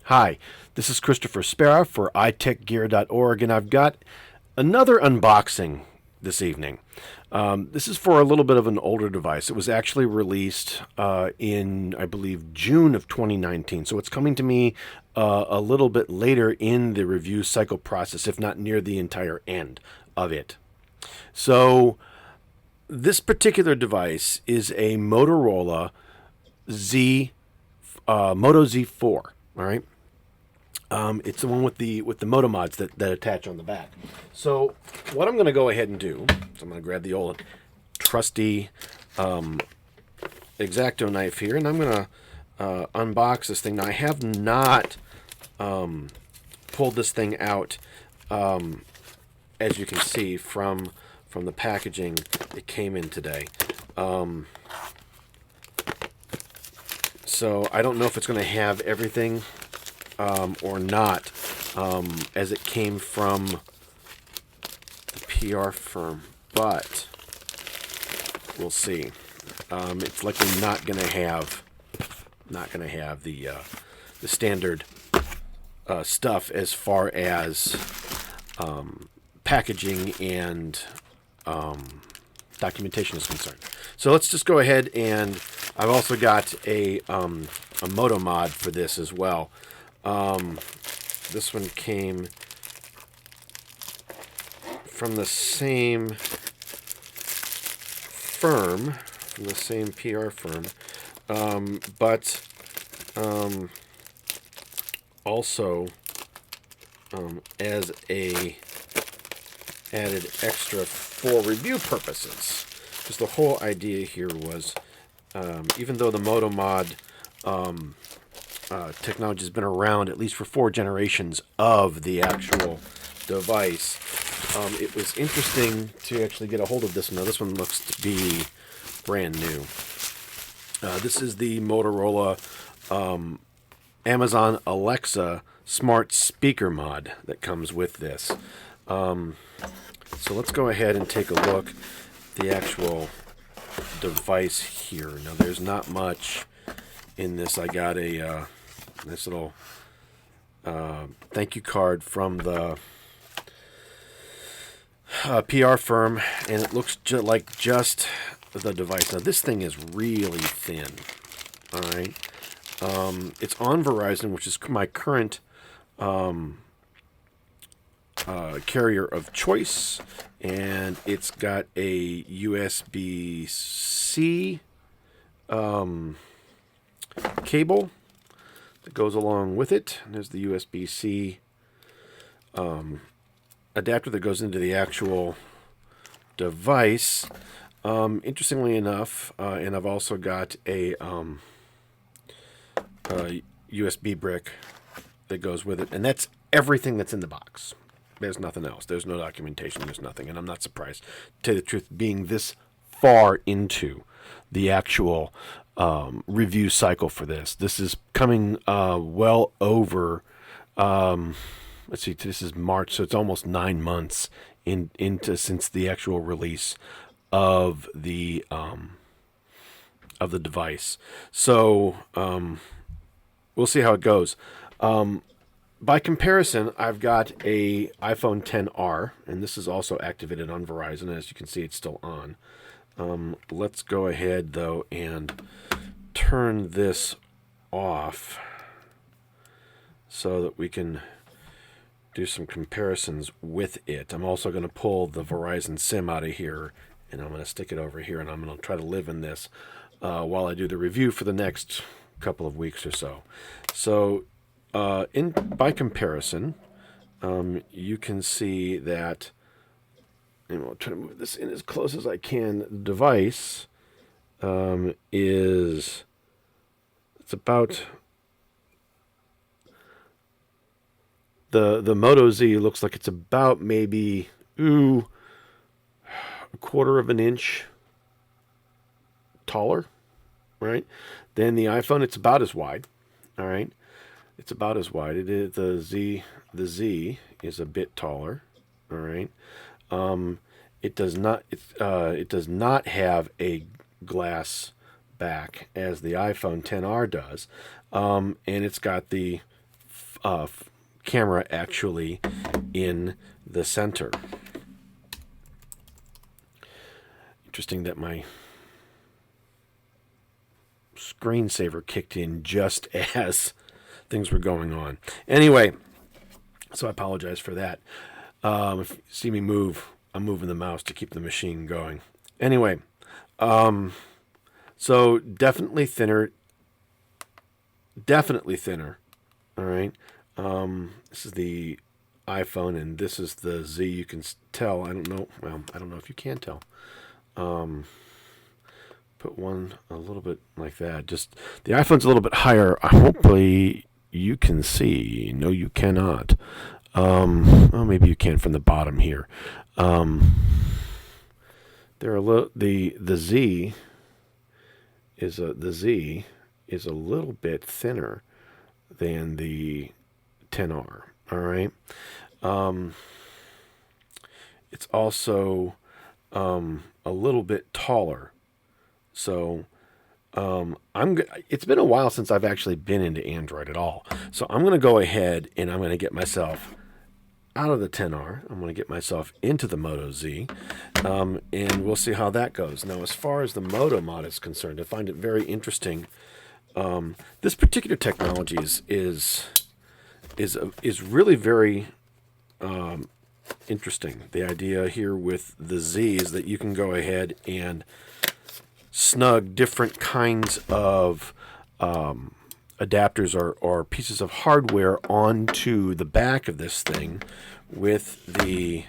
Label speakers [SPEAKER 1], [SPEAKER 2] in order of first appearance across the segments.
[SPEAKER 1] Hi, this is Christopher Spera for iTechGear.org, and I've got another unboxing this evening. This is for a little bit of an older device. It was actually released in, I believe, June of 2019, so it's coming to me a little bit later in the review cycle process, if not near the entire end of it. So, this particular device is a Motorola Moto Z4. All right. It's the one with the Moto mods that attach on the back. So what I'm going to go ahead and do is I'm going to grab the old trusty X-Acto knife here, and I'm going to unbox this thing. Now I have not pulled this thing out, as you can see from the packaging it came in today. So I don't know if it's going to have everything or not, as it came from the PR firm, but we'll see. It's likely not going to have the standard stuff as far as packaging and documentation is concerned. So let's just go ahead, and I've also got a Moto mod for this as well. This one came from the same firm, from the same PR firm, but also as a added extra for review purposes. Because the whole idea here was, even though the Moto mod technology has been around at least for 4 generations of the actual device, it was interesting to actually get a hold of this one. Now, this one looks to be brand new. This is the Motorola Amazon Alexa smart speaker mod that comes with this. So let's go ahead and take a look at the actual device here. Now, there's not much in this. I got a nice little thank you card from the PR firm, and it looks like just the device. Now, this thing is really thin. All right, it's on Verizon, which is my current carrier of choice, and it's got a USB-C cable that goes along with it. And there's the USB-C adapter that goes into the actual device. Interestingly enough, and I've also got a USB brick that goes with it, and that's everything that's in the box. There's nothing else. There's no documentation. There's nothing, and I'm not surprised, to tell you the truth, being this far into the actual review cycle for this. This is coming well over, let's see, this is March, so it's almost 9 months since the actual release of the device. So we'll see how it goes. By comparison, I've got a iPhone XR, and this is also activated on Verizon. As you can see, it's still on. Let's go ahead, though, and turn this off so that we can do some comparisons with it. I'm also going to pull the Verizon SIM out of here, and I'm going to stick it over here, and I'm going to try to live in this while I do the review for the next couple of weeks or so. So, by comparison, you can see that, and I'll try to move this in as close as I can. The device it's about the Moto Z looks like it's about maybe a quarter of an inch taller, right? Then the iPhone, it's about as wide. All right, it's about as wide. It is the Z is a bit taller. All right. It does not have a glass back as the iPhone XR does, and it's got the camera actually in the center. Interesting that my screensaver kicked in just as things were going on. Anyway, so I apologize for that. If you see me move, I'm moving the mouse to keep the machine going. Anyway, so definitely thinner. Definitely thinner. All right. This is the iPhone, and this is the Z. You can tell. I don't know. Well, I don't know if you can tell. Put one a little bit like that. Just the iPhone's a little bit higher. Hopefully you can see. No, you cannot. Well, maybe you can from the bottom here. There are the Z is a little bit thinner than the 10R. All right. It's also a little bit taller. So it's been a while since I've actually been into Android at all. So I'm going to go ahead and I'm going to get myself out of the 10R. I'm going to get myself into the Moto Z, and we'll see how that goes. Now, as far as the Moto mod is concerned, I find it very interesting. This particular technology is really very interesting. The idea here with the Z is that you can go ahead and snug different kinds of adapters or pieces of hardware onto the back of this thing with the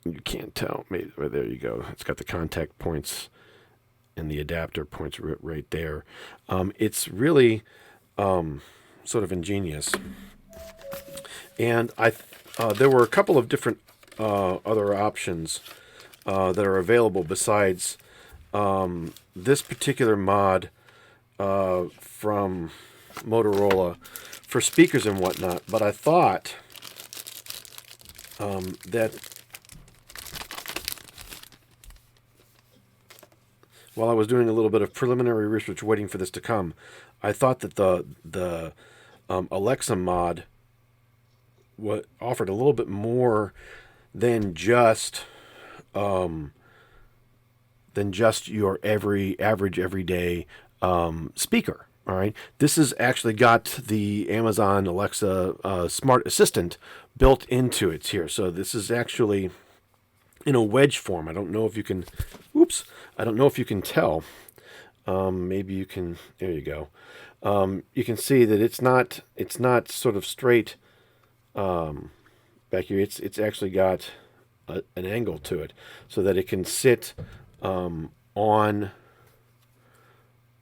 [SPEAKER 1] you can't tell, maybe there you go, it's got the contact points and the adapter points right there. It's really sort of ingenious, and there were a couple of different other options that are available besides this particular mod from Motorola for speakers and whatnot. But I thought that while I was doing a little bit of preliminary research waiting for this to come, I thought that the Alexa mod offered a little bit more than just your average everyday speaker. All right, this has actually got the Amazon Alexa smart assistant built into it here. So this is actually in a wedge form. I don't know if you can. Oops, I don't know if you can tell. Maybe you can. There you go. You can see that it's not sort of straight back here. It's actually got an angle to it so that it can sit on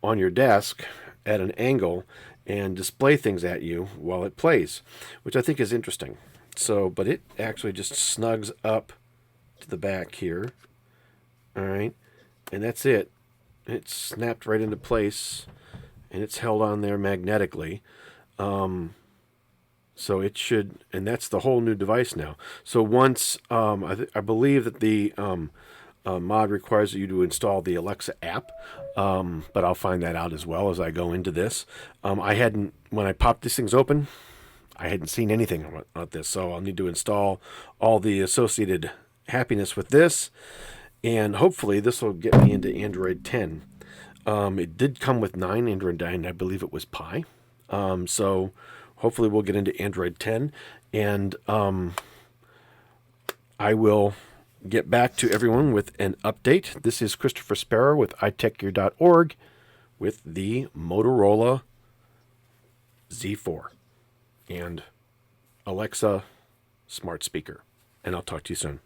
[SPEAKER 1] your desk at an angle and display things at you while it plays, which I think is interesting. So, but it actually just snugs up to the back here. All right, and that's it. It's snapped right into place, and it's held on there magnetically. So it should, and that's the whole new device now. So once, I believe that the mod requires you to install the Alexa app, but I'll find that out as well as I go into this. When I popped these things open, I hadn't seen anything about this, so I'll need to install all the associated happiness with this, and hopefully this will get me into Android 10. It did come with Android 9, I believe it was Pie. So hopefully we'll get into Android 10, and I will get back to everyone with an update. This is Christopher Sparrow with iTechGear.org with the Motorola Z4 and Alexa smart speaker. And I'll talk to you soon.